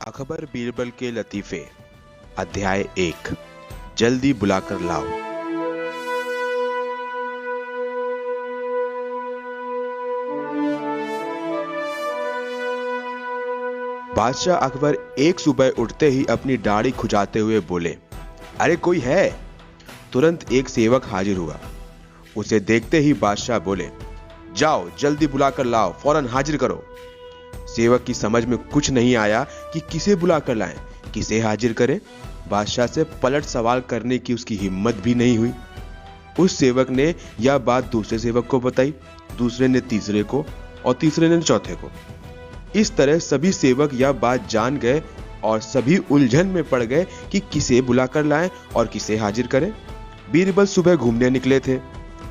अकबर बीरबल के लतीफे अध्याय 1 जल्दी बुलाकर लाओ। बादशाह अकबर एक सुबह उठते ही अपनी दाढ़ी खुजाते हुए बोले, अरे कोई है? तुरंत एक सेवक हाजिर हुआ। उसे देखते ही बादशाह बोले, जाओ जल्दी बुलाकर लाओ, फौरन हाजिर करो। सेवक की समझ में कुछ नहीं आया कि किसे बुलाकर लाएं, किसे हाजिर करें। बादशाह से पलट सवाल करने की उसकी हिम्मत भी नहीं हुई। उस सेवक ने यह बात दूसरे सेवक को बताई, दूसरे ने तीसरे को और तीसरे ने चौथे को। इस तरह सभी सेवक यह बात जान गए और सभी उलझन में पड़ गए कि किसे बुलाकर लाएं और किसे हाजिर करें। बीरबल सुबह घूमने निकले थे।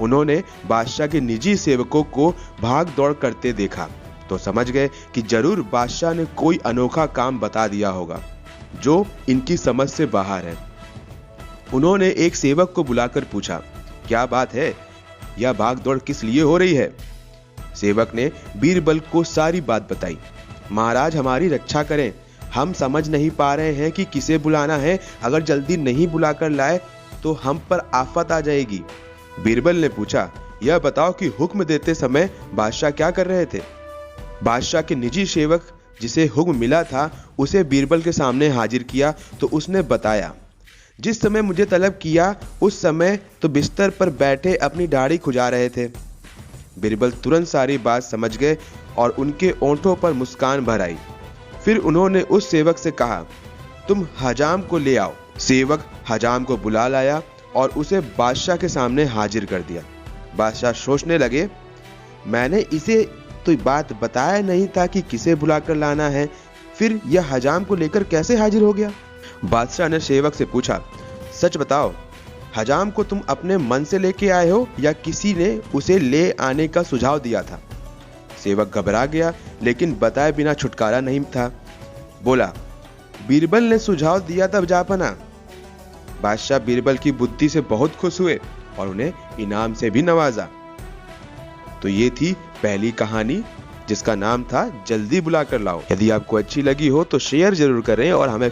उन्होंने बादशाह के निजी सेवकों को भाग दौड़ करते देखा तो समझ गए कि जरूर बादशाह ने कोई अनोखा काम बता दिया होगा जो इनकी समझ से बाहर है। उन्होंने एक सेवक को बुलाकर पूछा, क्या बात है? यह भाग दौड़ किस लिए हो रही है? सेवक ने बीरबल को सारी बात बताई। महाराज हमारी रक्षा करें, हम समझ नहीं पा रहे हैं कि किसे बुलाना है। अगर जल्दी नहीं बुलाकर लाए तो हम पर आफत आ जाएगी। बीरबल ने पूछा, यह बताओ कि हुक्म देते समय बादशाह क्या कर रहे थे? बादशाह के निजी सेवक जिसे हुक्म मिला था उसे बीरबल के सामने हाजिर किया तो उसने बताया, जिस समय मुझे तलब किया उस समय तो बिस्तर पर बैठे अपनी दाढ़ी खुजा रहे थे। बीरबल तुरंत सारी बात समझ गए और उनके ओंठों पर मुस्कान भर आई। फिर उन्होंने उस सेवक से कहा, तुम हजाम को ले आओ। सेवक हजाम को बुला लाया और उसे बादशाह के सामने हाजिर कर दिया। बादशाह सोचने लगे, मैंने इसे तो बात बताया नहीं था कि किसे बुलाकर लाना है, फिर यह हजाम को लेकर कैसे हाजिर हो गया? बादशाह ने सेवक से पूछा, सच बताओ, हजाम को तुम अपने मन से लेके आए हो या किसी ने उसे ले आने का सुझाव दिया था? सेवक घबरा गया लेकिन बताए बिना छुटकारा नहीं था। बोला, बीरबल ने सुझाव दिया तब जापना। बादशाह बीरबल की बुद्धि से बहुत खुश हुए और उन्हें इनाम से भी नवाजा। तो ये थी पहली कहानी जिसका नाम था जल्दी बुलाकर लाओ। यदि आपको अच्छी लगी हो तो शेयर जरूर करें और हमें